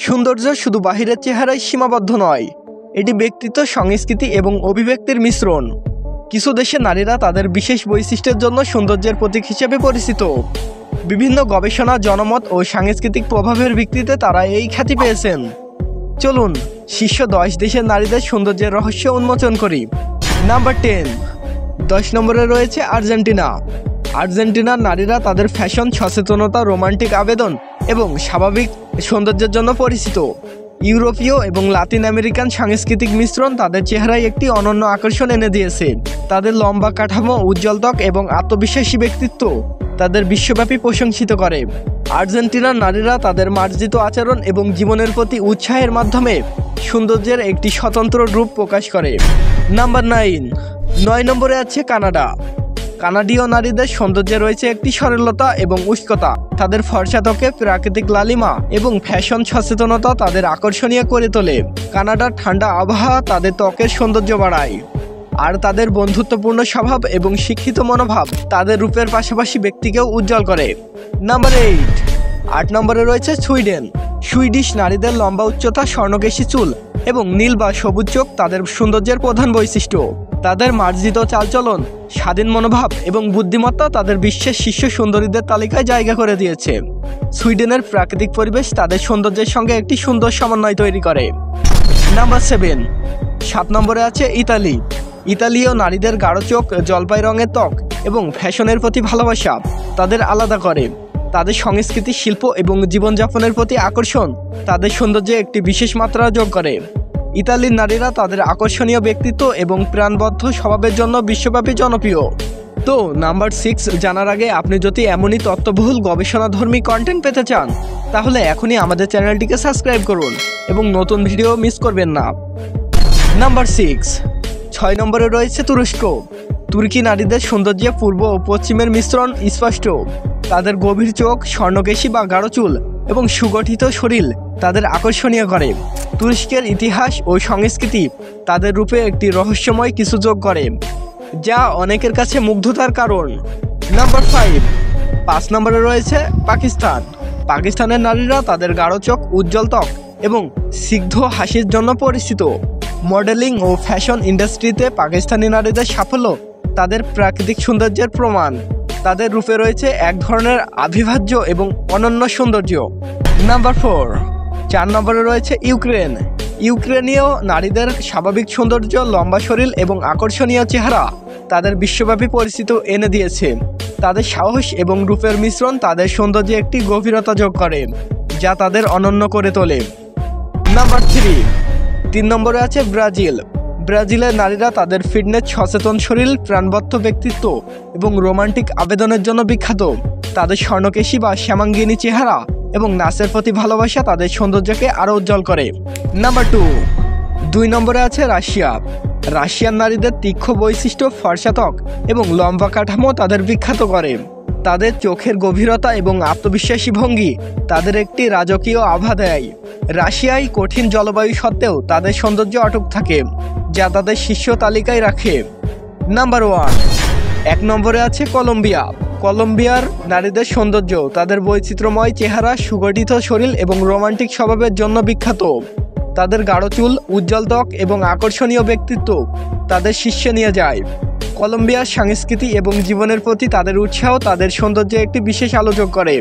সৌন্দর্য শুধু বাহিরের চেহারায় সীমাবদ্ধ নয়, এটি ব্যক্তিত্ব, সংস্কৃতি এবং অভিব্যক্তির মিশ্রণ। কিছু দেশে নারীরা তাদের বিশেষ বৈশিষ্ট্যের জন্য সৌন্দর্যের প্রতীক হিসেবে পরিচিত। বিভিন্ন গবেষণা, জনমত ও সাংস্কৃতিক প্রভাবের ভিত্তিতে তারা এই খ্যাতি পেয়েছেন। চলুন শীর্ষ 10 দেশের নারীদের সৌন্দর্যের রহস্য উন্মোচন করি। নাম্বার 10। 10 নম্বরে রয়েছে আর্জেন্টিনা। আর্জেন্টিনার নারীরা তাদের ফ্যাশন, সচেতনতা, রোমান্টিক আবেদন এবং স্বাভাবিক সৌন্দর্যের জন্য পরিচিত। ইউরোপীয় এবং লাতিন আমেরিকান সাংস্কৃতিক মিশ্রণ তাদের চেহারায় একটি অনন্য আকর্ষণ এনে দিয়েছে। তাদের লম্বা কাঠামো, উজ্জ্বল ত্বক এবং আত্মবিশ্বাসী ব্যক্তিত্ব তাদের বিশ্বব্যাপী প্রশংসিত করে। আর্জেন্টিনার নারীরা তাদের মার্জিত আচরণ এবং জীবনের প্রতি উৎসাহের মাধ্যমে সৌন্দর্যের একটি স্বতন্ত্র রূপ প্রকাশ করে। নাম্বার 9। 9 নম্বরে আছে কানাডা। কানাডীয় নারীদের সৌন্দর্যে রয়েছে একটি সরলতা এবং উষ্ণতা। তাদের ফর্সা ত্বকে প্রাকৃতিক লালিমা এবং ফ্যাশন সচেতনতা তাদের আকর্ষণীয় করে তোলে। কানাডার ঠান্ডা আবহাওয়া তাদের ত্বকের সৌন্দর্য বাড়ায়, আর তাদের বন্ধুত্বপূর্ণ স্বভাব এবং শিক্ষিত মনোভাব তাদের রূপের পাশাপাশি ব্যক্তিকেও উজ্জ্বল করে। নাম্বার 8। 8 নম্বরে রয়েছে সুইডেন। সুইডিশ নারীদের লম্বা উচ্চতা, স্বর্ণকেশী চুল এবং নীল বা সবুজ চোখ তাদের সৌন্দর্যের প্রধান বৈশিষ্ট্য। তাদের মার্জিত চালচলন, স্বাধীন মনোভাব এবং বুদ্ধিমত্তা তাদের বিশ্বের শীর্ষ সুন্দরীদের তালিকায় জায়গা করে দিয়েছে। সুইডেনের প্রাকৃতিক পরিবেশ তাদের সৌন্দর্যের সঙ্গে একটি সুন্দর সমন্বয় তৈরি করে। নাম্বার 7। 7 নম্বরে আছে ইতালি। ইতালীয় নারীদের গাঢ় চোখ, জলপাই রঙের ত্বক এবং ফ্যাশনের প্রতি ভালোবাসা তাদের আলাদা করে। তাদের সংস্কৃতি, শিল্প এবং জীবনযাপনের প্রতি আকর্ষণ তাদের সৌন্দর্যে একটি বিশেষ মাত্রা যোগ করে। ইতালির নারীরা তাদের আকর্ষণীয় ব্যক্তিত্ব এবং প্রাণবদ্ধ স্বভাবের জন্য বিশ্বব্যাপী জনপ্রিয়। তো নাম্বার 6 জানার আগে আপনি যদি এমনই তথ্যবহুল গবেষণাধর্মী কন্টেন্ট পেতে চান, তাহলে এখনই আমাদের চ্যানেলটিকে সাবস্ক্রাইব করুন এবং নতুন ভিডিও মিস করবেন না। নাম্বার 6। 6 নম্বরে রয়েছে তুরস্ক। তুর্কি নারীদের সৌন্দর্যে পূর্ব ও পশ্চিমের মিশ্রণ স্পষ্ট। তাদের গভীর চোখ, স্বর্ণকেশী বা গাঢ় চুল এবং সুগঠিত শরীর তাদের আকর্ষণীয় করে। তুরস্কের ইতিহাস ও সংস্কৃতি তাদের রূপে একটি রহস্যময় কিছু যোগ করে, যা অনেকের কাছে মুগ্ধতার কারণ। নাম্বার 5। 5 নম্বরে রয়েছে পাকিস্তান। পাকিস্তানের নারীরা তাদের গাঢ় চোখ, উজ্জ্বল ত্বক এবং স্নিগ্ধ হাসির জন্য পরিচিত। মডেলিং ও ফ্যাশন ইন্ডাস্ট্রিতে পাকিস্তানি নারীদের সাফল্য তাদের প্রাকৃতিক সৌন্দর্যের প্রমাণ। তাদের রূপে রয়েছে এক ধরনের আবির্ভাজ্য এবং অনন্য সৌন্দর্য। নাম্বার 4। 4 নম্বরে রয়েছে ইউক্রেন। ইউক্রেনীয় নারীদের স্বাভাবিক সৌন্দর্য, লম্বা শরীর এবং আকর্ষণীয় চেহারা তাদের বিশ্বব্যাপী পরিচিতি এনে দিয়েছে। তাদের সাহস এবং রূপের মিশ্রণ তাদের সৌন্দর্যে একটি গভীরতা যোগ করে, যা তাদের অনন্য করে তোলে। নাম্বার 3। 3 নম্বরে আছে ব্রাজিল। ব্রাজিলের নারীরা তাদের ফিটনেস, সচেতন শরীর, প্রাণবন্ত ব্যক্তিত্ব এবং রোমান্টিক আবেদনের জন্য বিখ্যাত। তাদের স্বর্ণকেশী বা শ্যামাঙ্গিনী চেহারা এবং নাচের প্রতি ভালোবাসা তাদের সৌন্দর্যকে আরও উজ্জ্বল করে। নাম্বার 2। 2 নম্বরে আছে রাশিয়া। রাশিয়ার নারীদের তীক্ষ্ণ বৈশিষ্ট্য, ফর্সা ত্বক এবং লম্বা কাঠামো তাদের বিখ্যাত করে। তাদের চোখের গভীরতা এবং আত্মবিশ্বাসী ভঙ্গি তাদের একটি রাজকীয় আভা দেয়। রাশিয়ায় কঠিন জলবায়ু সত্ত্বেও তাদের সৌন্দর্য অটুট থাকে, যা তাদের শীর্ষ তালিকায় রাখে। নাম্বার 1। 1 নম্বরে আছে কলম্বিয়া। কলম্বিয়ার নারীদের সৌন্দর্য তাদের বৈচিত্র্যময় চেহারা, সুগঠিত শরীর এবং রোমান্টিক স্বভাবের জন্য বিখ্যাত। তাদের গাঢ় চুল, উজ্জ্বল ত্বক এবং আকর্ষণীয় ব্যক্তিত্ব তাদের শীর্ষে নিয়ে যায়। কলম্বিয়ার সংস্কৃতি এবং জীবনের প্রতি তাদের উৎসাহ তাদের সৌন্দর্যে একটি বিশেষ আলো যোগ করে।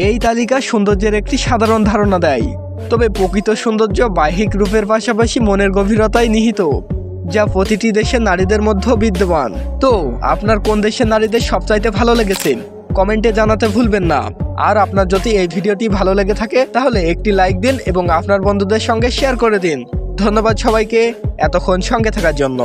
এই তালিকা সৌন্দর্যের একটি সাধারণ ধারণা দেয়, তবে প্রকৃত সৌন্দর্য বাহ্যিক রূপের পাশাপাশি মনের গভীরতায় নিহিত, যা প্রতিটি দেশের নারীদের মধ্যে বিদ্যমান। তো আপনার কোন দেশের নারীদের সবচাইতে ভালো লেগেছে কমেন্টে জানাতে ভুলবেন না। আর আপনার যদি এই ভিডিওটি ভালো লেগে থাকে তাহলে একটি লাইক দিন এবং আপনার বন্ধুদের সঙ্গে শেয়ার করে দিন। ধন্যবাদ সবাইকে এতক্ষণ সঙ্গে থাকার জন্য।